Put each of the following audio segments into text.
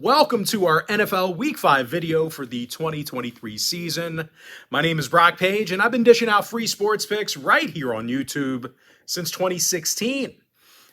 Welcome to our NFL Week 5 video for the 2023 season. My name is Brock Page, and I've been dishing out free sports picks right here on YouTube since 2016.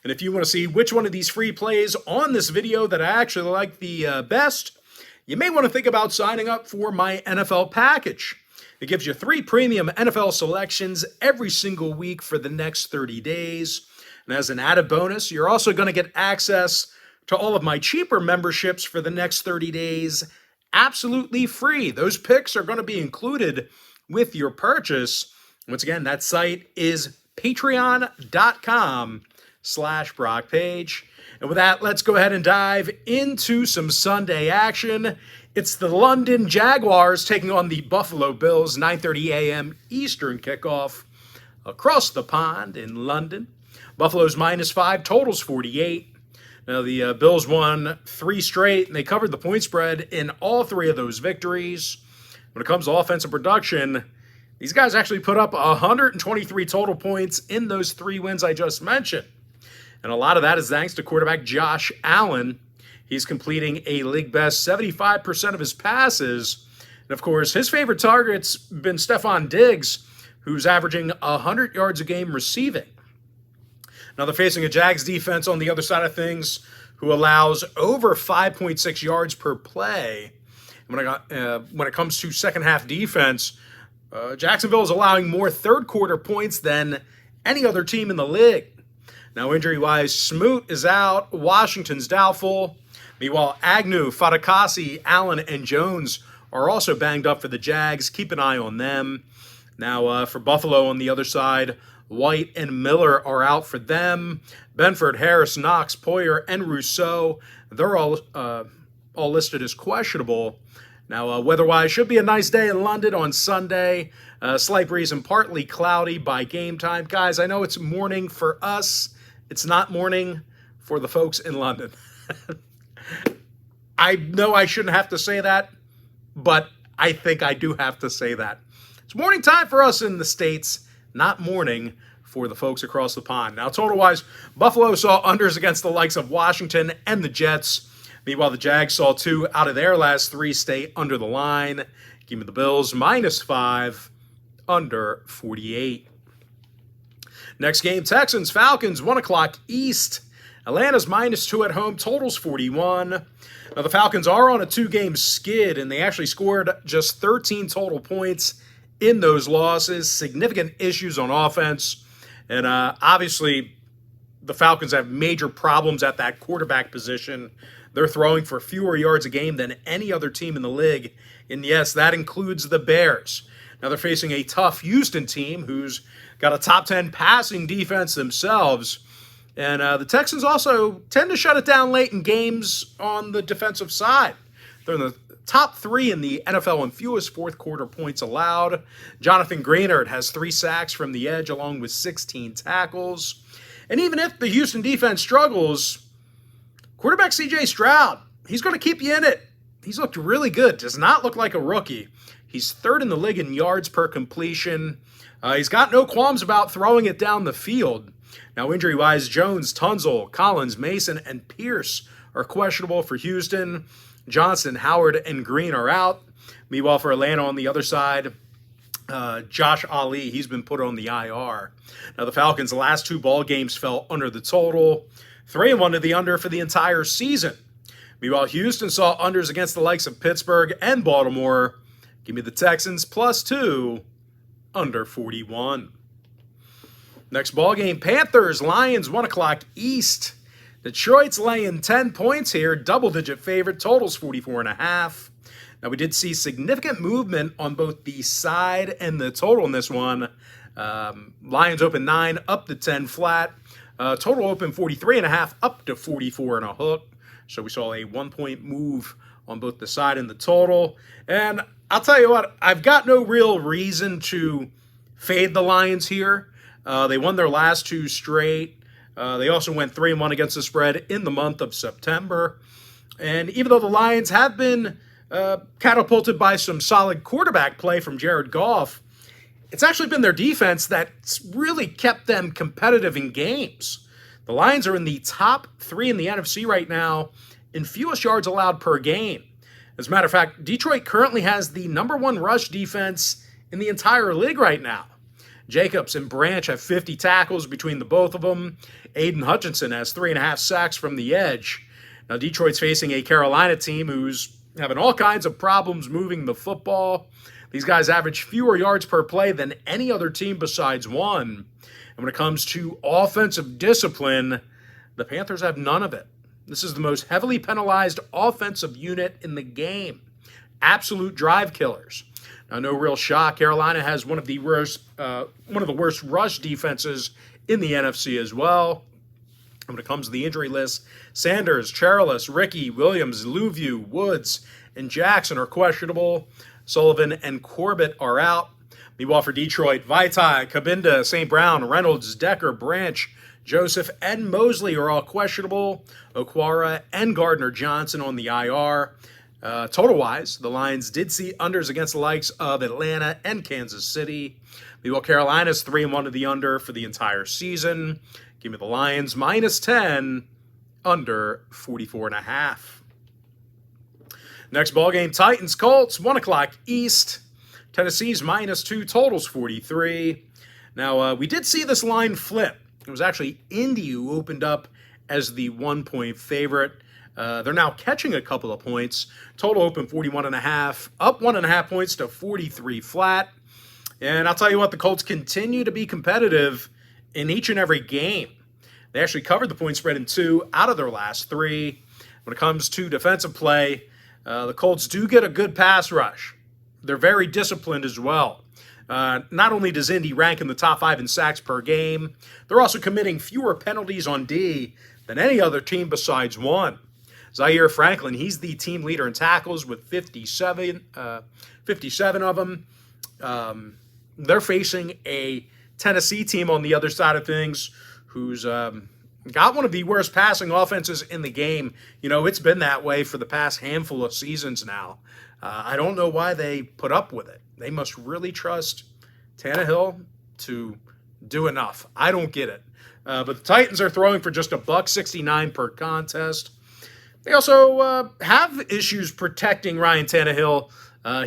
And if you want to see which one of these free plays on this video that I actually like the best, you may want to think about signing up for my NFL package. It gives you 3 premium NFL selections every single week for the next 30 days. And as an added bonus, you're also going to get access to all of my cheaper memberships for the next 30 days, absolutely free. Those picks are going to be included with your purchase. Once again, that site is patreon.com/BrockPage. And with that, let's go ahead and dive into some Sunday action. It's the London Jaguars taking on the Buffalo Bills, 9:30 a.m. Eastern kickoff across the pond in London. Buffalo's -5, totals 48. Now, the Bills won 3 straight, and they covered the point spread in all 3 of those victories. When it comes to offensive production, these guys actually put up 123 total points in those 3 wins I just mentioned. And a lot of that is thanks to quarterback Josh Allen. He's completing a league-best 75% of his passes. And, of course, his favorite target's been Stephon Diggs, who's averaging 100 yards a game receiving. Now they're facing a Jags defense on the other side of things who allows over 5.6 yards per play. When it comes to second half defense, Jacksonville is allowing more third quarter points than any other team in the league. Now injury-wise, Smoot is out, Washington's doubtful. Meanwhile, Agnew, Fatukasi, Allen, and Jones are also banged up for the Jags. Keep an eye on them. Now for Buffalo on the other side, White and Miller are out for them. Benford, Harris, Knox, Poyer, and Rousseau, they're all listed as questionable. Now, weather-wise, should be a nice day in London on Sunday. Slight breeze and partly cloudy by game time. Guys, I know it's morning for us. It's not morning for the folks in London. I know I shouldn't have to say that, but I think I do have to say that. It's morning time for us in the States, not morning for the folks across the pond. Now, total-wise, Buffalo saw unders against the likes of Washington and the Jets. Meanwhile, the Jags saw 2 out of their last 3 stay under the line. Give me the Bills, -5, under 48. Next game, Texans, Falcons, 1 o'clock East. Atlanta's -2 at home, totals 41. Now, the Falcons are on a 2-game skid, and they actually scored just 13 total points in those losses. Significant issues on offense. And obviously, the Falcons have major problems at that quarterback position. They're throwing for fewer yards a game than any other team in the league. And yes, that includes the Bears. Now they're facing a tough Houston team who's got a top 10 passing defense themselves. And the Texans also tend to shut it down late in games on the defensive side. They're in the top 3 in the NFL in fewest fourth quarter points allowed. Jonathan Greenard has 3 sacks from the edge along with 16 tackles. And even if the Houston defense struggles, quarterback C.J. Stroud, he's going to keep you in it. He's looked really good. Does not look like a rookie. He's 3rd in the league in yards per completion. He's got no qualms about throwing it down the field. Now injury-wise, Jones, Tunzel, Collins, Mason, and Pierce are questionable for Houston. Johnson, Howard, and Green are out. Meanwhile, for Atlanta on the other side, Josh Ali, he's been put on the IR. Now, the Falcons' last 2 ball games fell under the total. 3-1 to the under for the entire season. Meanwhile, Houston saw unders against the likes of Pittsburgh and Baltimore. Give me the Texans +2, under 41. Next ball game, Panthers, Lions, 1 o'clock East. Detroit's laying 10 points here, double-digit favorite, totals 44.5. Now, we did see significant movement on both the side and the total in this one. Lions open 9, up to 10 flat. Total open 43.5, up to 44 and a hook. So we saw a 1-point move on both the side and the total. And I'll tell you what, I've got no real reason to fade the Lions here. They won their last 2 straight. They also went 3-1 against the spread in the month of September. And even though the Lions have been catapulted by some solid quarterback play from Jared Goff, it's actually been their defense that's really kept them competitive in games. The Lions are in the top 3 in the NFC right now in fewest yards allowed per game. As a matter of fact, Detroit currently has the #1 rush defense in the entire league right now. Jacobs and Branch have 50 tackles between the both of them. Aiden Hutchinson has 3.5 sacks from the edge. Now, Detroit's facing a Carolina team who's having all kinds of problems moving the football. These guys average fewer yards per play than any other team besides one. And when it comes to offensive discipline, the Panthers have none of it. This is the most heavily penalized offensive unit in the game. Absolute drive killers. Now, no real shock. Carolina has one of the worst rush defenses in the NFC as well. And when it comes to the injury list, Sanders, Charles, Ricky, Williams, Louvieux, Woods, and Jackson are questionable. Sullivan and Corbett are out. Meanwhile, for Detroit, Vaitai, Kabinda, St. Brown, Reynolds, Decker, Branch, Joseph, and Mosley are all questionable. Okwara and Gardner Johnson on the IR. Total-wise, the Lions did see unders against the likes of Atlanta and Kansas City. Meanwhile, Carolina's 3-1 to the under for the entire season. Give me the Lions -10, under 44.5. Next ballgame, Titans, Colts, 1 o'clock East. Tennessee's -2, totals 43. Now, we did see this line flip. It was actually Indy who opened up as the 1-point favorite. They're now catching a couple of points. Total open 41.5, up 1.5 points to 43 flat. And I'll tell you what, the Colts continue to be competitive in each and every game. They actually covered the point spread in 2 out of their last 3. When it comes to defensive play, the Colts do get a good pass rush. They're very disciplined as well. Not only does Indy rank in the top 5 in sacks per game, they're also committing fewer penalties on D than any other team besides one. Zaire Franklin, he's the team leader in tackles with 57 of them. They're facing a Tennessee team on the other side of things who's got one of the worst passing offenses in the game. You know, it's been that way for the past handful of seasons now. I don't know why they put up with it. They must really trust Tannehill to do enough. I don't get it. But the Titans are throwing for just $1.69 per contest. They also have issues protecting Ryan Tannehill.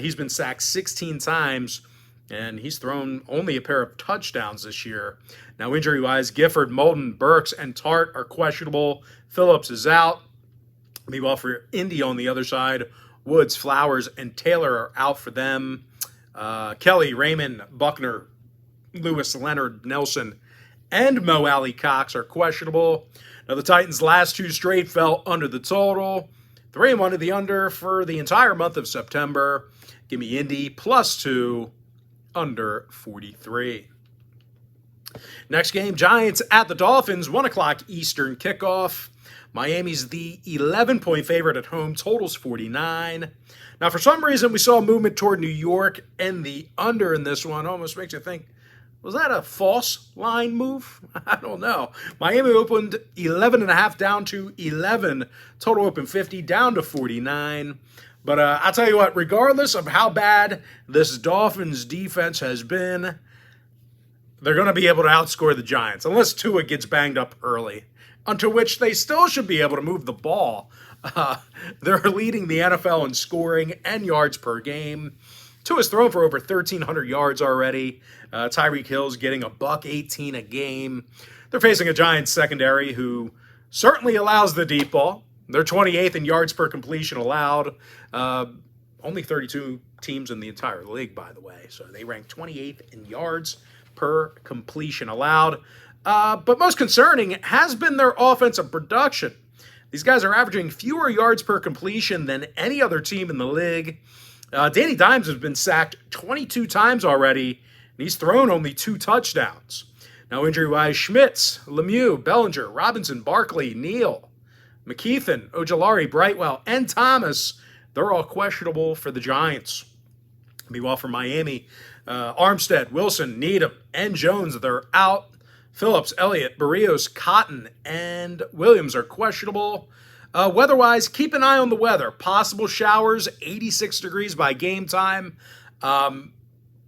He's been sacked 16 times, and he's thrown only a pair of touchdowns this year. Now, injury-wise, Gifford, Moulton, Burks, and Tart are questionable. Phillips is out. Meanwhile, for Indy on the other side, Woods, Flowers, and Taylor are out for them. Kelly, Raymond, Buckner, Lewis, Leonard, Nelson, and Mo Alley Cox are questionable. Now, the Titans' last 2 straight fell under the total. 3-1 to the under for the entire month of September. Give me Indy +2, under 43. Next game, Giants at the Dolphins, 1 o'clock Eastern kickoff. Miami's the 11-point favorite at home, totals 49. Now, for some reason, we saw a movement toward New York, and the under in this one almost makes you think, was that a false line move? I don't know. Miami opened 11.5 down to 11. Total open 50 down to 49. But I'll tell you what, regardless of how bad this Dolphins defense has been, they're going to be able to outscore the Giants, unless Tua gets banged up early, unto which they still should be able to move the ball. They're leading the NFL in scoring and yards per game. Tua's thrown for over 1,300 yards already. Tyreek Hill's getting $118 a game. They're facing a Giants secondary who certainly allows the deep ball. They're 28th in yards per completion allowed. Only 32 teams in the entire league, by the way. So they rank 28th in yards per completion allowed. But most concerning has been their offensive production. These guys are averaging fewer yards per completion than any other team in the league. Danny Dimes has been sacked 22 times already, and he's thrown only 2 touchdowns. Now, injury-wise, Schmitz, Lemieux, Bellinger, Robinson, Barkley, Neal, McKeithen, Ojulari, Brightwell, and Thomas, they're all questionable for the Giants. Meanwhile, for Miami, Armstead, Wilson, Needham, and Jones, they're out. Phillips, Elliott, Barrios, Cotton, and Williams are questionable. Weather-wise, keep an eye on the weather. Possible showers, 86 degrees by game time.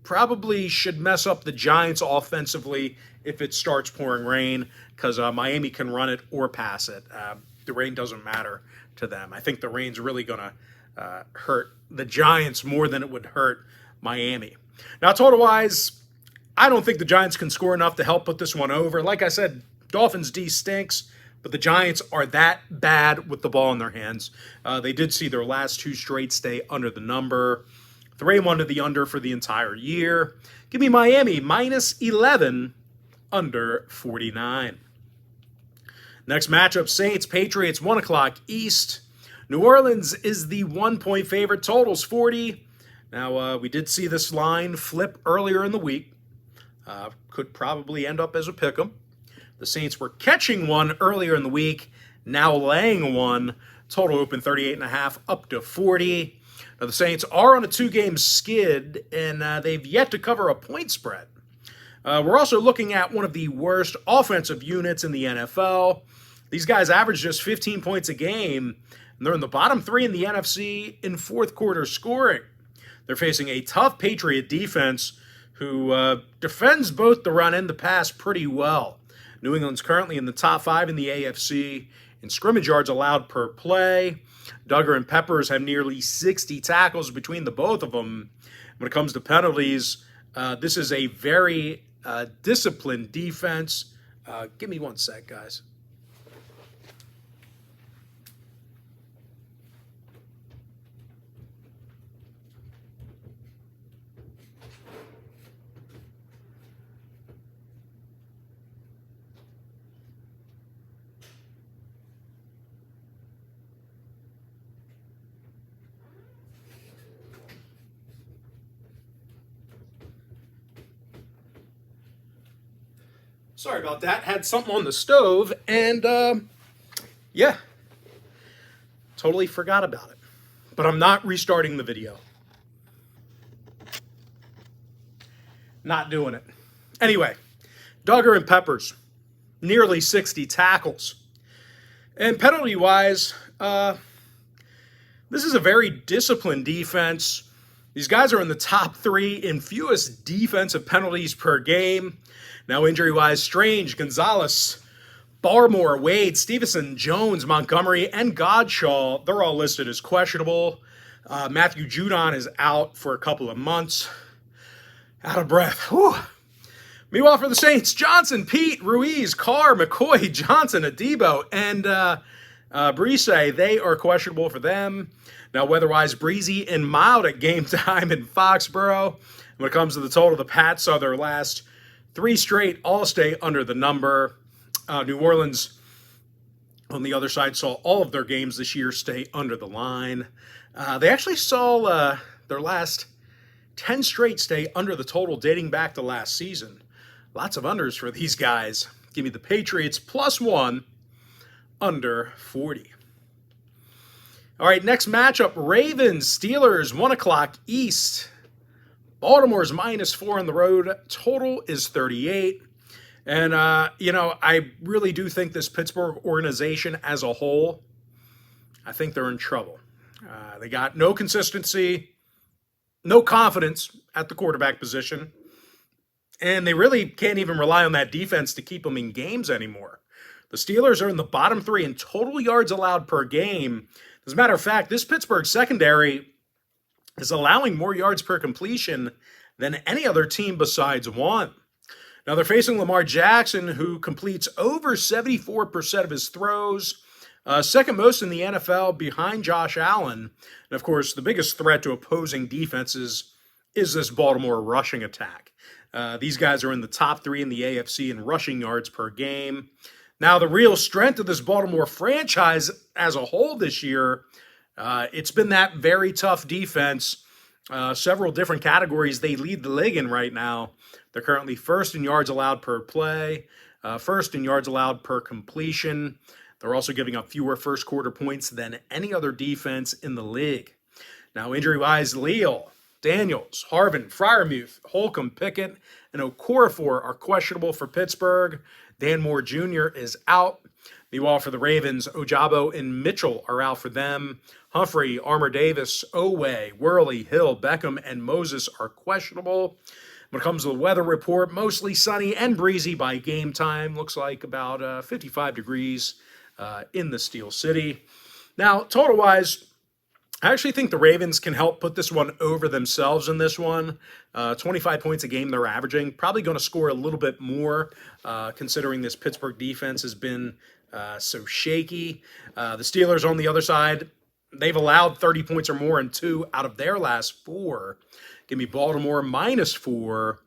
Probably should mess up the Giants offensively if it starts pouring rain, because Miami can run it or pass it. The rain doesn't matter to them. I think the rain's really going to hurt the Giants more than it would hurt Miami. Now, total-wise, I don't think the Giants can score enough to help put this one over. Like I said, Dolphins D stinks, but the Giants are that bad with the ball in their hands. They did see their last 2 straight stay under the number. 3-1 to the under for the entire year. Give me Miami minus 11 under 49. Next matchup, Saints, Patriots, 1 o'clock East. New Orleans is the 1-point favorite. Total's 40. Now, we did see this line flip earlier in the week. Could probably end up as a pick'em. The Saints were catching one earlier in the week, now laying one. Total open 38.5 up to 40. Now the Saints are on a 2-game skid, and they've yet to cover a point spread. We're also looking at one of the worst offensive units in the NFL. These guys average just 15 points a game, and they're in the bottom 3 in the NFC in fourth quarter scoring. They're facing a tough Patriot defense who defends both the run and the pass pretty well. New England's currently in the top 5 in the AFC in scrimmage yards allowed per play. Duggar and Peppers have nearly 60 tackles between the both of them. When it comes to penalties, this is a very disciplined defense. Give me 1 sec, guys. Sorry about that. Had something on the stove, and yeah, totally forgot about it. But I'm not restarting the video. Not doing it. Anyway, Duggar and Peppers, nearly 60 tackles. And penalty-wise, this is a very disciplined defense. These guys are in the top 3 in fewest defensive penalties per game. Now, injury-wise, Strange, Gonzalez, Barmore, Wade, Stevenson, Jones, Montgomery, and Godshaw, they're all listed as questionable. Matthew Judon is out for a couple of months. Out of breath. Whew. Meanwhile, for the Saints, Johnson, Pete, Ruiz, Carr, McCoy, Johnson, Adebo, and Brise, they are questionable for them. Now, weather-wise, breezy and mild at game time in Foxborough. When it comes to the total, the Pats saw their last 3 straight all stay under the number. New Orleans, on the other side, saw all of their games this year stay under the line. They actually saw their last 10 straight stay under the total dating back to last season. Lots of unders for these guys. Give me the Patriots +1 under 40. All right, next matchup, Ravens, Steelers, 1 o'clock East. Baltimore's -4 on the road. Total is 38. And, I really do think this Pittsburgh organization as a whole, I think they're in trouble. They got no consistency, no confidence at the quarterback position, and they really can't even rely on that defense to keep them in games anymore. The Steelers are in the bottom 3 in total yards allowed per game. As a matter of fact, this Pittsburgh secondary is allowing more yards per completion than any other team besides one. Now they're facing Lamar Jackson, who completes over 74% of his throws, second most in the NFL behind Josh Allen. And of course, the biggest threat to opposing defenses is this Baltimore rushing attack. These guys are in the top 3 in the AFC in rushing yards per game. Now, the real strength of this Baltimore franchise as a whole this year, it's been that very tough defense. Several different categories they lead the league in right now. They're currently first in yards allowed per play, first in yards allowed per completion. They're also giving up fewer first quarter points than any other defense in the league. Now, injury-wise, Leal, Daniels, Harvin, Freiermuth, Holcomb, Pickett, and Okorafor are questionable for Pittsburgh. Dan Moore Jr. is out. Meanwhile, for the Ravens, Ojabo and Mitchell are out for them. Humphrey, Armour Davis, Oweh, Worley, Hill, Beckham, and Moses are questionable. When it comes to the weather report, mostly sunny and breezy by game time. Looks like about 55 degrees in the Steel City. Now, total-wise, I actually think the Ravens can help put this one over themselves in this one. 25 points a game they're averaging. Probably going to score a little bit more, considering this Pittsburgh defense has been so shaky. The Steelers on the other side, they've allowed 30 points or more in 2 out of their last 4. Give me Baltimore -4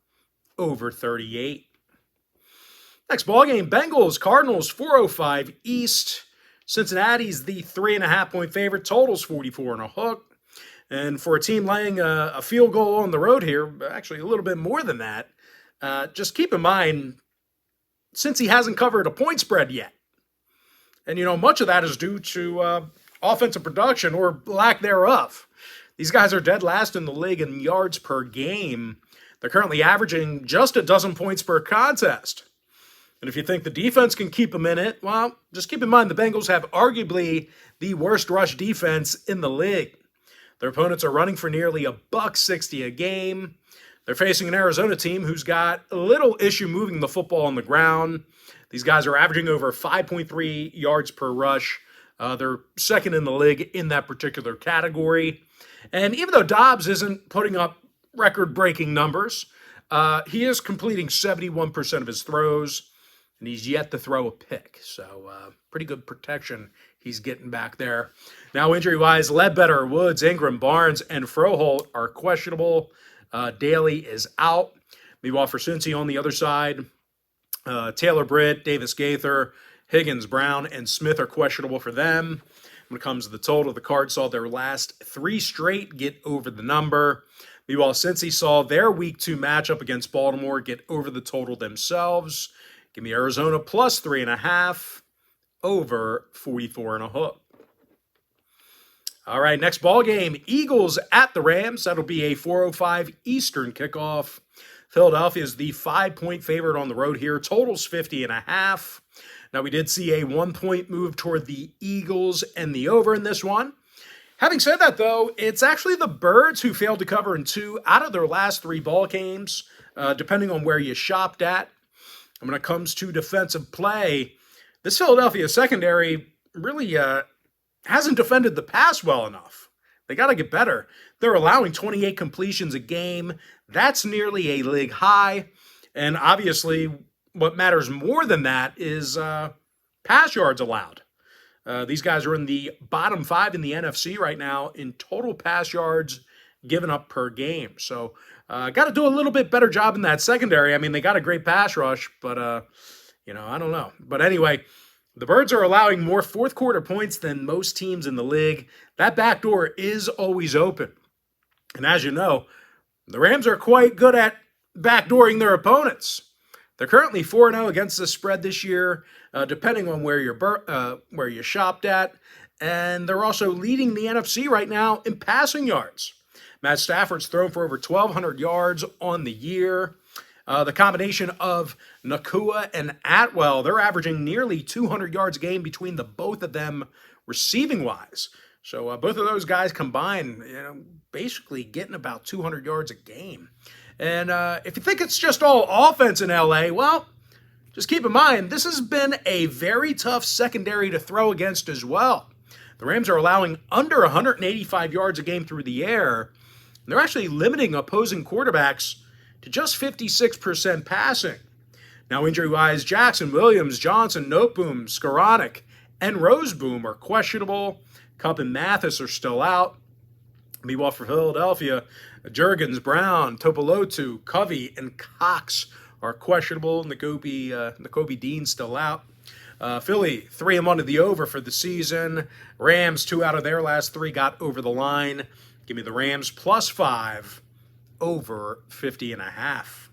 over 38. Next ball game, Bengals, Cardinals, 4:05 East. Cincinnati's the 3.5-point favorite. Total's 44 and a hook. And for a team laying a field goal on the road here, actually a little bit more than that, just keep in mind, since he hasn't covered a point spread yet. And, much of that is due to offensive production or lack thereof. These guys are dead last in the league in yards per game. They're currently averaging just a dozen points per contest. And if you think the defense can keep them in it, well, just keep in mind the Bengals have arguably the worst rush defense in the league. Their opponents are running for nearly $160 a game. They're facing an Arizona team who's got a little issue moving the football on the ground. These guys are averaging over 5.3 yards per rush. They're second in the league in that particular category. And even though Dobbs isn't putting up record-breaking numbers, he is completing 71% of his throws, and he's yet to throw a pick. So pretty good protection he's getting back there. Now, injury-wise, Ledbetter, Woods, Ingram, Barnes, and Froholt are questionable. Daly is out. Meanwhile, for Cincy on the other side, Taylor Britt, Davis Gaither, Higgins, Brown, and Smith are questionable for them. When it comes to the total, the Cards saw their last 3 straight get over the number. Meanwhile, Cincy saw their Week 2 matchup against Baltimore get over the total themselves. Give me Arizona plus 3.5 over 44 and a hook. All right, next ball game, Eagles at the Rams. That'll be a 4:05 Eastern kickoff. Philadelphia is the 5-point favorite on the road here. Total's 50.5. Now, we did see a 1-point move toward the Eagles and the over in this one. Having said that, though, it's actually the Birds who failed to cover in 2 out of their last 3 ball games, depending on where you shopped at. And when it comes to defensive play, this Philadelphia secondary really hasn't defended the pass well enough. They got to get better. They're allowing 28 completions a game. That's nearly a league high. And obviously, what matters more than that is pass yards allowed. These guys are in the bottom 5 in the NFC right now in total pass yards given up per game. So, got to do a little bit better job in that secondary. I mean, they got a great pass rush, but, I don't know. But anyway, the Birds are allowing more fourth-quarter points than most teams in the league. That back door is always open. And as you know, the Rams are quite good at backdooring their opponents. They're currently 4-0 against the spread this year, depending on where you shopped at. And they're also leading the NFC right now in passing yards. Matt Stafford's thrown for over 1,200 yards on the year. The combination of Nakua and Atwell, they're averaging nearly 200 yards a game between the both of them receiving-wise. So both of those guys combined, basically getting about 200 yards a game. And if you think it's just all offense in LA, well, just keep in mind, this has been a very tough secondary to throw against as well. The Rams are allowing under 185 yards a game through the air. And they're actually limiting opposing quarterbacks to just 56% passing. Now, injury-wise, Jackson, Williams, Johnson, Noteboom, Skoranek, and Roseboom are questionable. Kupp and Mathis are still out. Meanwhile, for Philadelphia, Jurgens, Brown, Topolotu, Covey, and Cox are questionable. Nakobe Dean still out. Philly, 3-1 to the over for the season. Rams, 2 out of their last 3 got over the line. Give me the Rams plus 5 over 50.5.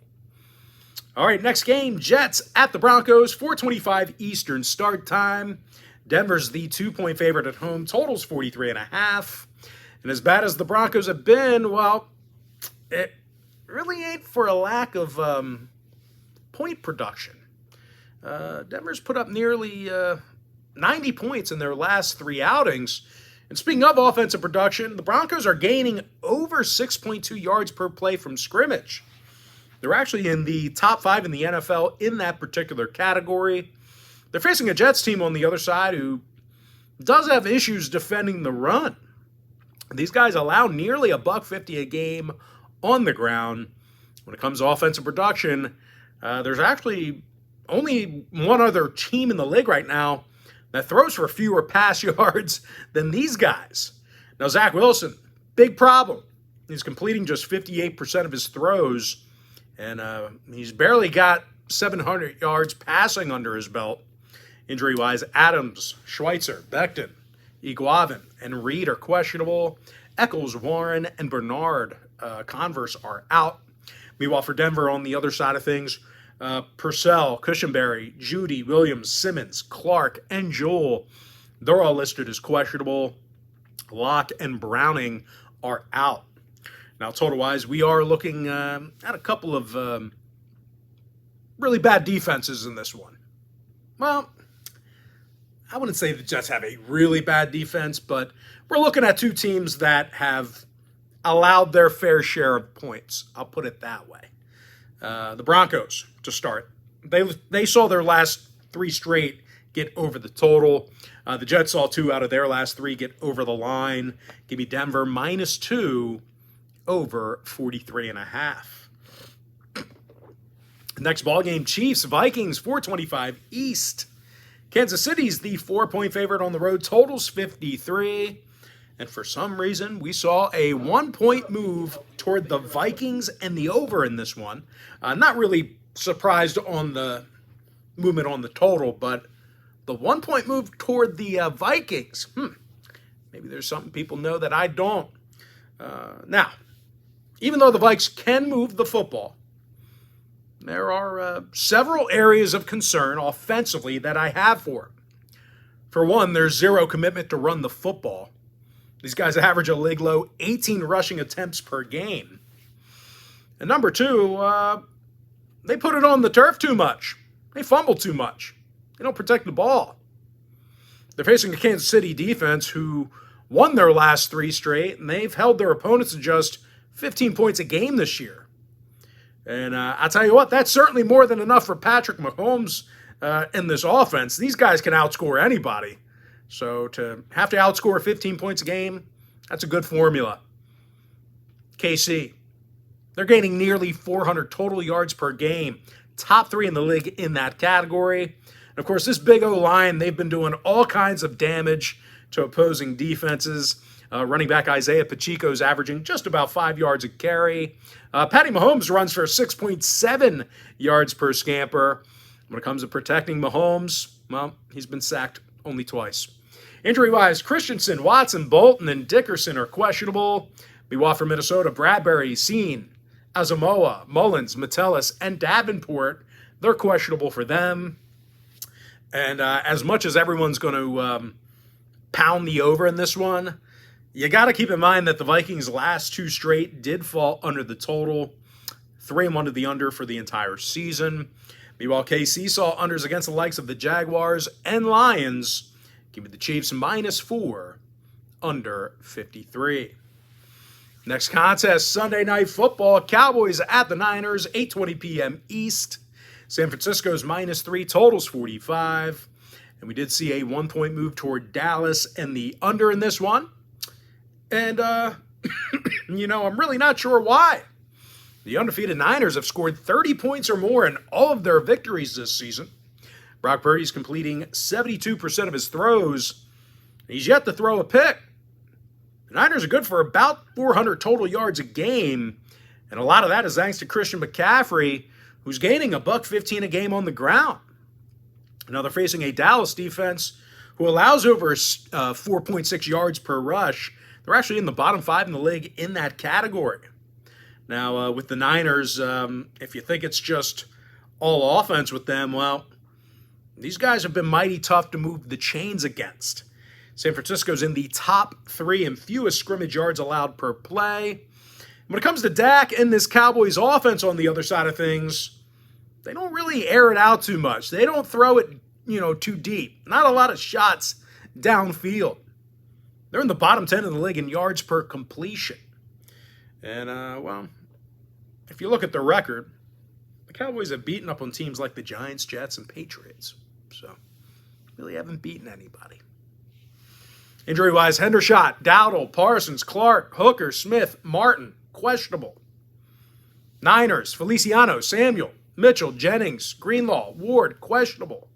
All right, next game, Jets at the Broncos, 4:25 Eastern start time. Denver's the 2-point favorite at home. Total's 43.5. And as bad as the Broncos have been, well, it really ain't for a lack of point production. Denver's put up nearly 90 points in their last 3 outings. And speaking of offensive production, the Broncos are gaining over 6.2 yards per play from scrimmage. They're actually in the top 5 in the NFL in that particular category. They're facing a Jets team on the other side who does have issues defending the run. These guys allow nearly $150 a game on the ground. When it comes to offensive production, there's actually only one other team in the league right now that throws for fewer pass yards than these guys. Now, Zach Wilson, big problem. He's completing just 58% of his throws, and he's barely got 700 yards passing under his belt. Injury-wise, Adams, Schweitzer, Becton, Iguavin, and Reed are questionable. Eccles, Warren, and Bernard Converse are out. Meanwhile, for Denver, on the other side of things, Purcell, Cushenberry, Judy, Williams, Simmons, Clark, and Joel, they're all listed as questionable. Locke and Browning are out. Now, total-wise, we are looking at a couple of really bad defenses in this one. Well, I wouldn't say the Jets have a really bad defense, but we're looking at two teams that have allowed their fair share of points. I'll put it that way. The Broncos, to start. They saw their last three straight get over the total. The Jets saw two out of their last three get over the line. Give me Denver -2 over 43.5. Next ball game, Chiefs, Vikings, 425 East. Kansas City's the 4-point favorite on the road. Totals 53. And for some reason, we saw a 1-point move toward the Vikings and the over in this one. Not really surprised on the movement on the total, but the 1-point move toward the Vikings. Maybe there's something people know that I don't. Now, even though the Vikes can move the football, there are several areas of concern offensively that I have for them. For one, there's zero commitment to run the football. These guys average a league low 18 rushing attempts per game. And number two, they put it on the turf too much. They fumble too much. They don't protect the ball. They're facing a Kansas City defense who won their last three straight, and they've held their opponents to just 15 points a game this year. And I'll tell you what, that's certainly more than enough for Patrick Mahomes in this offense. These guys can outscore anybody. So to have to outscore 15 points a game, that's a good formula. KC, they're gaining nearly 400 total yards per game. Top 3 in the league in that category. And of course, this big O-line, they've been doing all kinds of damage to opposing defenses. Running back Isaiah Pacheco's averaging just about 5 yards a carry. Patty Mahomes runs for 6.7 yards per scamper. When it comes to protecting Mahomes, well, he's been sacked only twice. Injury-wise, Christensen, Watson, Bolton, and Dickerson are questionable. Meanwhile, for Minnesota, Bradbury, Seen, Asamoah, Mullins, Metellus, and Davenport, they're questionable for them. And as much as everyone's going to pound the over in this one, you got to keep in mind that the Vikings' last 2 straight did fall under the total. 3-1 to the under for the entire season. Meanwhile, KC saw unders against the likes of the Jaguars and Lions. Give me the Chiefs -4, under 53. Next contest, Sunday Night Football. Cowboys at the Niners, 8:20 p.m. East. San Francisco's -3, totals 45. And we did see a 1-point move toward Dallas and the under in this one. And, I'm really not sure why. The undefeated Niners have scored 30 points or more in all of their victories this season. Brock Purdy's completing 72% of his throws. He's yet to throw a pick. The Niners are good for about 400 total yards a game, and a lot of that is thanks to Christian McCaffrey, who's gaining $115 a game on the ground. Now they're facing a Dallas defense who allows over 4.6 yards per rush. They're actually in the bottom 5 in the league in that category. Now, with the Niners, if you think it's just all offense with them, well, these guys have been mighty tough to move the chains against. San Francisco's in the top 3 in fewest scrimmage yards allowed per play. When it comes to Dak and this Cowboys offense on the other side of things, they don't really air it out too much. They don't throw it, too deep. Not a lot of shots downfield. They're in the bottom 10 in the league in yards per completion. And, if you look at the record, the Cowboys have beaten up on teams like the Giants, Jets, and Patriots. So, really haven't beaten anybody. Injury-wise, Hendershot, Dowdle, Parsons, Clark, Hooker, Smith, Martin, questionable. Niners, Feliciano, Samuel, Mitchell, Jennings, Greenlaw, Ward, questionable.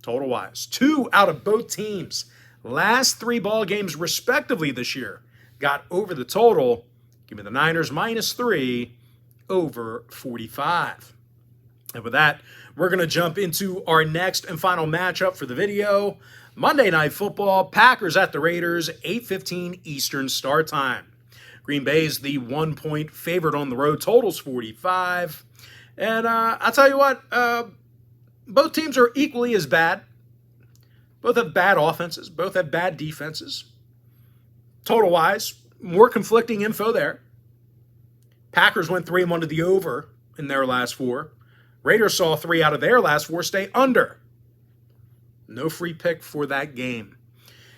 Total-wise, 2 out of both teams' last 3 ball games respectively this year got over the total. Give me the Niners -3 over 45. And with that, we're going to jump into our next and final matchup for the video. Monday Night Football, Packers at the Raiders, 8:15 Eastern start time. Green Bay's the 1-point favorite on the road, totals 45. And I'll tell you what, both teams are equally as bad. Both have bad offenses, both have bad defenses. Total-wise, more conflicting info there. Packers went 3-1 to the over in their last 4. Raiders saw 3 out of their last 4 stay under. No free pick for that game.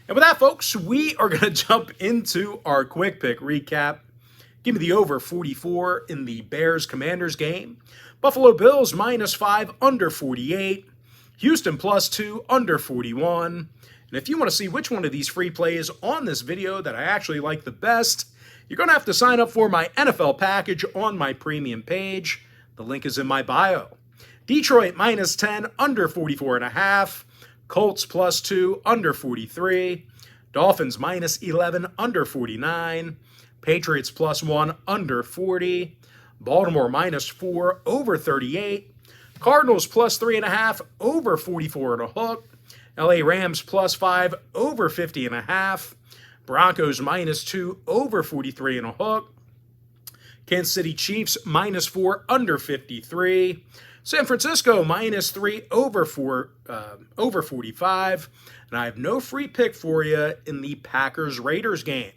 And with that, folks, we are going to jump into our quick pick recap. Give me the over 44 in the Bears-Commanders game. Buffalo Bills -5 under 48. Houston +2 under 41. And if you want to see which one of these free plays on this video that I actually like the best, you're going to have to sign up for my NFL package on my premium page. The link is in my bio. Detroit -10 under 44.5. Colts +2 under 43. Dolphins -11 under 49. Patriots +1 under 40. Baltimore -4 over 38. Cardinals +3.5 over 44.5. LA Rams +5 over 50.5. Broncos -2 over 43.5. Kansas City Chiefs -4 under 53. San Francisco -3 over 45. And I have no free pick for you in the Packers-Raiders game.